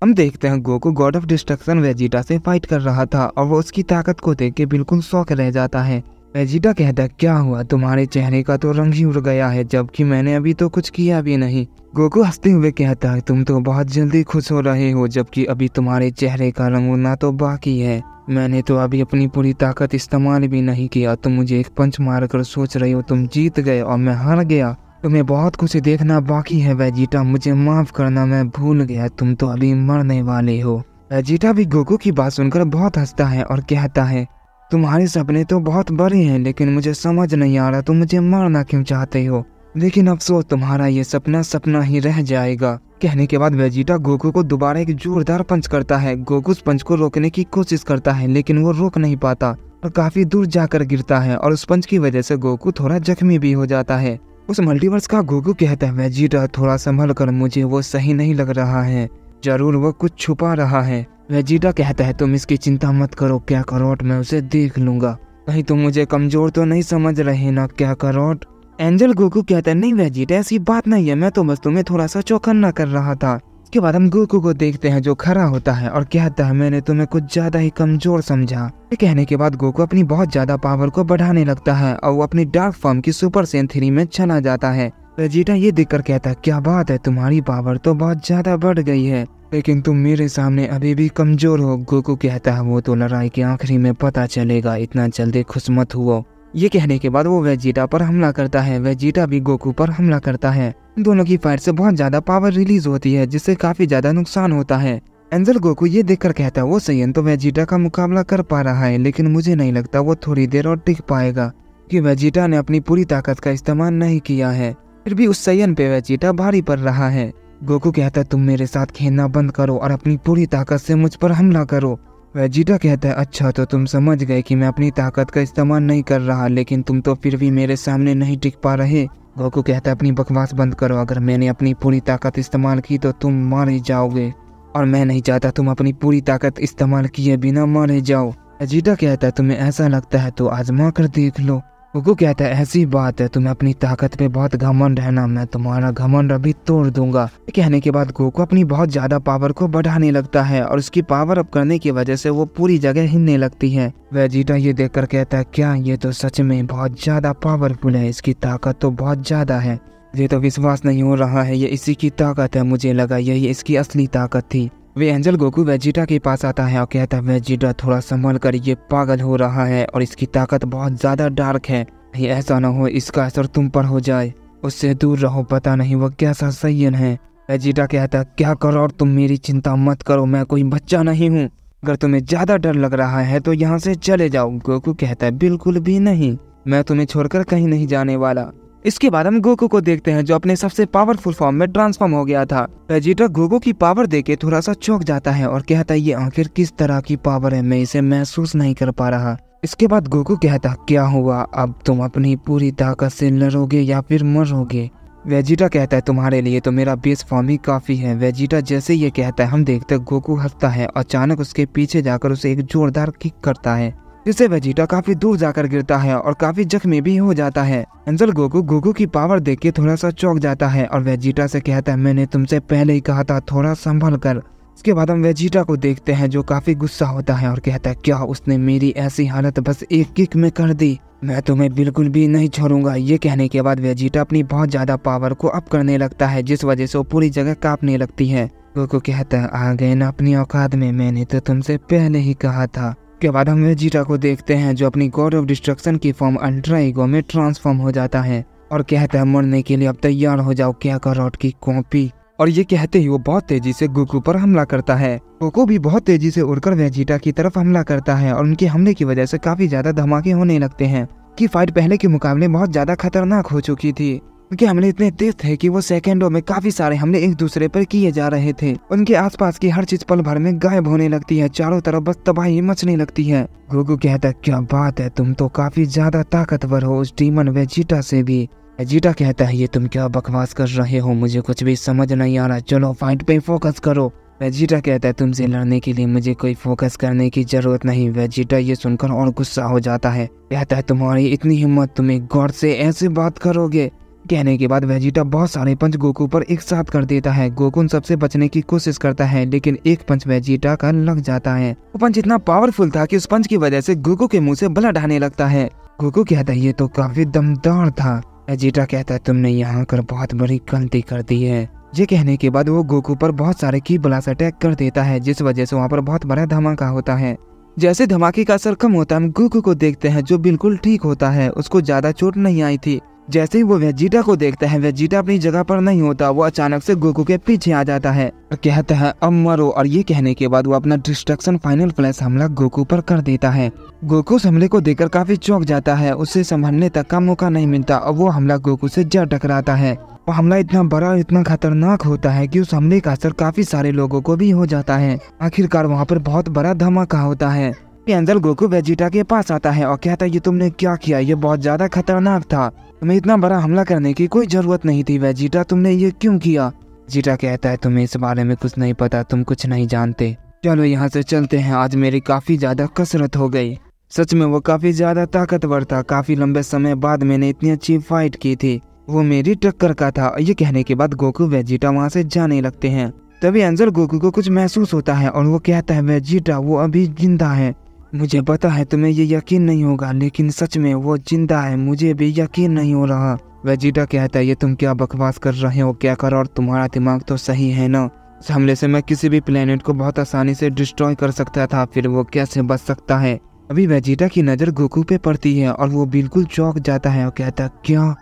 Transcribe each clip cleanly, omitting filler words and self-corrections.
हम देखते हैं Goku God of destruction Vegeta से फाइट कर रहा था और वो उसकी ताकत को देख के बिल्कुल शॉक रह जाता है। वेजिटा कहता है क्या हुआ, तुम्हारे चेहरे का तो रंग ही उड़ गया है जबकि मैंने अभी तो कुछ किया भी नहीं। गोकू हंसते हुए कहता है तुम तो बहुत जल्दी खुश हो रहे हो जबकि अभी तुम्हारे चेहरे का रंग उड़ना तो बाकी है। मैंने तो अभी अपनी पूरी ताकत इस्तेमाल भी नहीं किया। तुम मुझे एक पंच मारकर सोच रही हो तुम जीत गए और मैं हार गया। तुम्हें बहुत कुछ देखना बाकी है वेजिटा, मुझे माफ करना, मैं भूल गया, तुम तो अभी मरने वाले हो। वेजिटा भी गोकू की बात सुनकर बहुत हंसता है और कहता है तुम्हारे सपने तो बहुत बड़े हैं लेकिन मुझे समझ नहीं आ रहा तुम मुझे मारना क्यों चाहते हो। लेकिन अफसोस तुम्हारा ये सपना सपना ही रह जाएगा। कहने के बाद वेजिटा गोकू को दोबारा एक जोरदार पंच करता है। गोकू उस पंच को रोकने की कोशिश करता है लेकिन वो रोक नहीं पाता और काफी दूर जाकर गिरता है और उस पंच की वजह से गोकू थोड़ा जख्मी भी हो जाता है। उस मल्टीवर्स का गोकू कहता है वेजिटा थोड़ा संभल कर, मुझे वो सही नहीं लग रहा है, जरूर वो कुछ छुपा रहा है। वेजिटा कहता है तुम इसकी चिंता मत करो, क्या करोट मैं उसे देख लूंगा। कहीं तुम मुझे कमजोर तो नहीं समझ रहे ना क्या करोट। एंजल गोकू कहता है नहीं वेजिटा ऐसी बात नहीं है, मैं तो बस तुम्हें थोड़ा सा चौकन्ना कर रहा था। इसके बाद हम गोकू को देखते हैं जो खड़ा होता है और कहता है मैंने तुम्हें कुछ ज्यादा ही कमजोर समझा। ये कहने के बाद गोकू अपनी बहुत ज्यादा पावर को बढ़ाने लगता है और वो अपनी डार्क फॉर्म की सुपर सेन 3 में चला जाता है। वेजिटा ये देखकर कहता है क्या बात है, तुम्हारी पावर तो बहुत ज्यादा बढ़ गई है लेकिन तुम मेरे सामने अभी भी कमजोर हो। गोकू कहता है वो तो लड़ाई के आखिरी में पता चलेगा, इतना जल्दी खुश मत हुओ। ये कहने के बाद वो वेजिटा पर हमला करता है। वेजिटा भी गोकू पर हमला करता है। दोनों की फाइट से बहुत ज्यादा पावर रिलीज होती है जिससे काफी ज्यादा नुकसान होता है। एंजल गोकू ये देखकर कहता है वो सैयन तो वेजिटा का मुकाबला कर पा रहा है लेकिन मुझे नहीं लगता वो थोड़ी देर और टिक पाएगा कि वेजिटा ने अपनी पूरी ताकत का इस्तेमाल नहीं किया है। फिर भी उस सैयन पे वेजिटा भारी पड़ रहा है। गोकू कहता है तुम मेरे साथ खेलना बंद करो और अपनी पूरी ताकत से मुझ पर हमला करो। वेजिटा कहता है अच्छा तो तुम समझ गए कि मैं अपनी ताकत का इस्तेमाल नहीं कर रहा लेकिन तुम तो फिर भी मेरे सामने नहीं टिक पा रहे। गोकू कहता है अपनी बकवास बंद करो, अगर मैंने अपनी पूरी ताकत इस्तेमाल की तो तुम मारे जाओगे और मैं नहीं चाहता तुम अपनी पूरी ताकत इस्तेमाल किए बिना मारे जाओ। वेजिटा कहता है तुम्हें ऐसा लगता है तो आजमा कर देख लो। गोकू कहता है ऐसी बात है, तुम्हें अपनी ताकत पे बहुत घमंड है ना, मैं तुम्हारा घमंड अभी तोड़ दूंगा। कहने के बाद गोकू अपनी बहुत ज्यादा पावर को बढ़ाने लगता है और उसकी पावर अप करने की वजह से वो पूरी जगह हिलने लगती है। वेजिटा ये देखकर कहता है क्या ये तो सच में बहुत ज्यादा पावरफुल है, इसकी ताकत तो बहुत ज्यादा है। ये तो विश्वास नहीं हो रहा है, ये इसी की ताकत है, मुझे लगा यही इसकी असली ताकत थी। वे एंजल गोकू वेजिटा के पास आता है और कहता है वेजिटा थोड़ा संभल कर, ये पागल हो रहा है और इसकी ताकत बहुत ज्यादा डार्क है, ये ऐसा न हो इसका असर तुम पर हो जाए, उससे दूर रहो, पता नहीं वो कैसा सैयन है। वेजिटा कहता है क्या करो और तुम मेरी चिंता मत करो, मैं कोई बच्चा नहीं हूँ, अगर तुम्हें ज्यादा डर लग रहा है तो यहाँ से चले जाओ। गोकू कहता है बिल्कुल भी नहीं, मैं तुम्हें छोड़कर कहीं नहीं जाने वाला। इसके बाद हम गोकू को देखते हैं जो अपने सबसे पावरफुल फॉर्म में ट्रांसफॉर्म हो गया था। वेजिटा गोकू की पावर देके थोड़ा सा चौंक जाता है और कहता है ये आखिर किस तरह की पावर है, मैं इसे महसूस नहीं कर पा रहा। इसके बाद गोकू कहता क्या हुआ, अब तुम अपनी पूरी ताकत से लड़ोगे या फिर मरोगे। वेजिटा कहता है तुम्हारे लिए तो मेरा बेस फॉर्म ही काफी है। वेजिटा जैसे ये कहता है हम देखते गोकू हंसता है, अचानक उसके पीछे जाकर उसे एक जोरदार किक करता है जिससे वेजिटा काफी दूर जाकर गिरता है और काफी जख्मी भी हो जाता है। एंजल गोकू की पावर देख के थोड़ा सा चौंक जाता है और वेजिटा से कहता है मैंने तुमसे पहले ही कहा था थोड़ा संभल कर। इसके बाद हम वेजिटा को देखते हैं जो काफी गुस्सा होता है और कहता है क्या उसने मेरी ऐसी हालत बस एक किक में कर दी, मैं तुम्हें बिल्कुल भी नहीं छोड़ूंगा। ये कहने के बाद वेजिटा अपनी बहुत ज्यादा पावर को अप करने लगता है जिस वजह से वो पूरी जगह कांपने लगती है। गोकू कहता है आ गए ना अपनी औकात में, मैंने तो तुमसे पहले ही कहा था। के बाद हम वेजिटा को देखते हैं जो अपनी गॉड ऑफ डिस्ट्रक्शन की फॉर्म अल्ट्रा ईगो में ट्रांसफॉर्म हो जाता है और कहता है मरने के लिए अब तैयार हो जाओ, क्या करोट की कॉपी। और ये कहते ही वो बहुत तेजी से गोकू पर हमला करता है। गोकू भी बहुत तेजी से उड़कर वेजिटा की तरफ हमला करता है और उनके हमले की वजह से काफी ज्यादा धमाके होने लगते हैं। की फाइट पहले के मुकाबले बहुत ज्यादा खतरनाक हो चुकी थी। उनके हमले इतने तेज थे कि वो सेकंडों में काफी सारे हमले एक दूसरे पर किए जा रहे थे। उनके आसपास की हर चीज पल भर में गायब होने लगती है, चारों तरफ बस तबाही मचने लगती है। गोकू कहता है क्या बात है, तुम तो काफी ज्यादा ताकतवर हो उस डीमन वेजिटा से भी। वेजिटा कहता है ये तुम क्या बकवास कर रहे हो, मुझे कुछ भी समझ नहीं आ रहा, चलो फाइट पे फोकस करो। वेजिटा कहता है तुमसे लड़ने के लिए मुझे कोई फोकस करने की जरूरत नहीं। वेजिटा ये सुनकर और गुस्सा हो जाता है, कहता है तुम्हारी इतनी हिम्मत, तुम एक गॉड से ऐसे बात करोगे। कहने के बाद वेजिटा बहुत सारे पंच गोकू पर एक साथ कर देता है। गोकू उन सबसे बचने की कोशिश करता है, लेकिन एक पंच वेजिटा का लग जाता है। वो पंच इतना पावरफुल था कि उस पंच की वजह से गोकू के मुंह से ब्लड आने लगता है। गोकू कहता है ये तो काफी दमदार था। वेजिटा कहता है तुमने यहाँ कर बहुत बड़ी गलती कर दी है। ये कहने के बाद वो गोकू पर बहुत सारे की ब्लास्ट अटैक कर देता है, जिस वजह से वहाँ पर बहुत बड़ा धमाका होता है। जैसे धमाके का असर कम होता है, हम गोकू को देखते हैं जो बिल्कुल ठीक होता है, उसको ज्यादा चोट नहीं आई थी। जैसे ही वो वेजिटा को देखता है, वेजिटा अपनी जगह पर नहीं होता, वो अचानक से गोकू के पीछे आ जाता है और कहता है अब मरो। और ये कहने के बाद वो अपना डिस्ट्रक्शन फाइनल फ्लैश हमला गोकू पर कर देता है। गोकू उस हमले को देखकर काफी चौंक जाता है, उससे संभलने तक का मौका नहीं मिलता और वो हमला गोकू से जा टकराता है। वो हमला इतना बड़ा और इतना खतरनाक होता है कि उस हमले का असर काफी सारे लोगों को भी हो जाता है। आखिरकार वहाँ पर बहुत बड़ा धमाका होता है। एंजल गोकू वेजिटा के पास आता है और कहता है ये तुमने क्या किया, ये बहुत ज्यादा खतरनाक था, तुम्हें इतना बड़ा हमला करने की कोई जरूरत नहीं थी वेजिटा, तुमने ये क्यों किया। वेजिटा कहता है तुम्हें इस बारे में कुछ नहीं पता, तुम कुछ नहीं जानते, चलो यहाँ से चलते हैं, आज मेरी काफी ज्यादा कसरत हो गई। सच में वो काफी ज्यादा ताकतवर था, काफी लंबे समय बाद मैंने इतनी अच्छी फाइट की थी, वो मेरी टक्कर का था। ये कहने के बाद गोकू वेजिटा वहाँ से जाने लगते हैं। तभी एंजल गोकू को कुछ महसूस होता है और वो कहता है वेजिटा वो अभी जिंदा है। मुझे पता है तुम्हें ये यकीन नहीं होगा, लेकिन सच में वो जिंदा है, मुझे भी यकीन नहीं हो रहा। वेजिटा कहता है ये तुम क्या बकवास कर रहे हो, क्या कर, और तुम्हारा दिमाग तो सही है ना, इस हमले से मैं किसी भी प्लेनेट को बहुत आसानी से डिस्ट्रॉय कर सकता था, फिर वो कैसे बच सकता है। अभी वेजिटा की नजर गोकू पे पड़ती है और वो बिल्कुल चौंक जाता है और कहता है क्या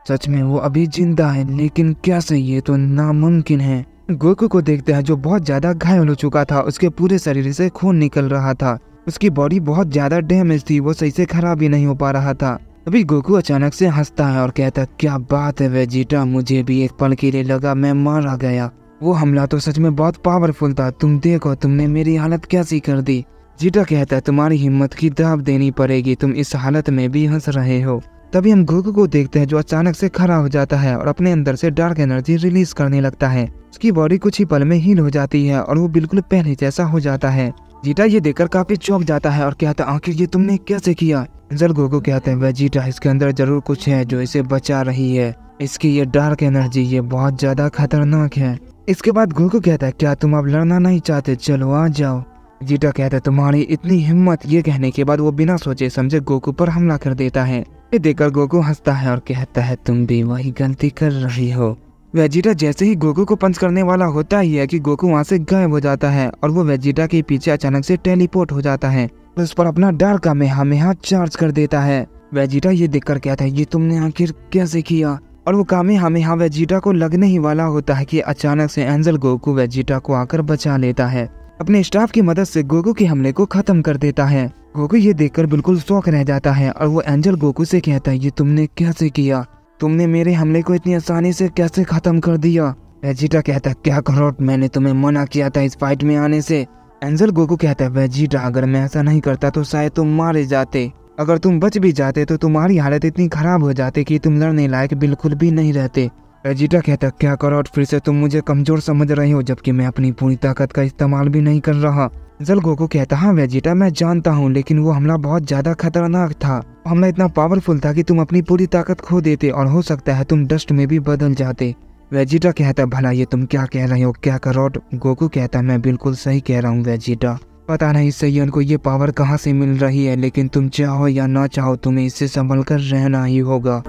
सच में वो अभी जिंदा है, लेकिन कैसे, ये तो नामुमकिन है। गोकू को देखते हैं जो बहुत ज्यादा घायल हो चुका था, उसके पूरे शरीर से खून निकल रहा था, उसकी बॉडी बहुत ज्यादा डैमेज थी, वो सही से खराब भी नहीं हो पा रहा था। अभी गोकू अचानक से हंसता है और कहता है क्या बात है वेजिटा, मुझे भी एक पल के लिए लगा मैं मारा गया, वो हमला तो सच में बहुत पावरफुल था, तुम देखो तुमने मेरी हालत कैसी कर दी। जीटा कहता है तुम्हारी हिम्मत की दाब देनी पड़ेगी, तुम इस हालत में भी हंस रहे हो। तभी हम गोकू को देखते हैं जो अचानक से खड़ा हो जाता है और अपने अंदर से डार्क एनर्जी रिलीज करने लगता है। उसकी बॉडी कुछ ही पल में हील हो जाती है और वो बिल्कुल पहले जैसा हो जाता है। जीटा ये देखकर काफी चौंक जाता है और कहता है आखिर ये तुमने कैसे किया। एंजल गोकू कहते हैं वेजिटा इसके अंदर जरूर कुछ है जो इसे बचा रही है, इसकी ये डार्क एनर्जी ये बहुत ज्यादा खतरनाक है। इसके बाद गोकू कहता है क्या तुम अब लड़ना नहीं चाहते, चलो आ जाओ। जीटा कहता है तुम्हारी इतनी हिम्मत। ये कहने के बाद वो बिना सोचे समझे गोकू पर हमला कर देता है। ये देखकर गोकू हंसता है और कहता है तुम भी वही गलती कर रही हो। वेजिटा जैसे ही गोकू को पंच करने वाला होता ही है कि गोकू वहाँ से गायब हो जाता है और वो वेजिटा के पीछे अचानक से टेलीपोर्ट हो जाता है, उस पर अपना डार्क कामेहामेहा चार्ज कर देता है। वेजिटा ये देखकर कहता है ये तुमने आखिर कैसे किया, और वो कामेहामेहा वेजिटा को लगने ही वाला होता है कि अचानक से एंजल गोकू वेजिटा को आकर बचा लेता है। अपने स्टाफ की मदद से गोकू के हमले को खत्म कर देता है। गोकू ये देखकर बिल्कुल शॉक रह जाता है और वो एंजल गोकू से कहता है ये तुमने कैसे किया, तुमने मेरे हमले को इतनी आसानी से कैसे खत्म कर दिया। वेजिटा कहता है क्या करो, मैंने तुम्हें मना किया था इस फाइट में आने से। एंजल गोकू कहता है वेजिटा अगर मैं ऐसा नहीं करता तो शायद तुम मारे जाते, अगर तुम बच भी जाते तो तुम्हारी हालत इतनी खराब हो जाती कि तुम लड़ने लायक बिल्कुल भी नहीं रहते। वेजिटा कहता है क्या करो, फिर से तुम मुझे कमजोर समझ रहे हो जबकि मैं अपनी पूरी ताकत का इस्तेमाल भी नहीं कर रहा। एंजल गोकू कहता हाँ वेजिटा मैं जानता हूँ, लेकिन वो हमला बहुत ज्यादा खतरनाक था, हमला इतना पावरफुल था कि तुम अपनी पूरी ताकत खो देते और हो सकता है तुम डस्ट में भी बदल जाते। वेजिटा कहता है भला ये तुम क्या कह रहे हो, क्या करो। गोकू कहता है मैं बिल्कुल सही कह रहा हूँ वेजिटा, पता नहीं सैयन को ये पावर कहाँ से मिल रही है, लेकिन तुम चाहो या ना चाहो तुम्हें इससे संभल कर रहना ही होगा।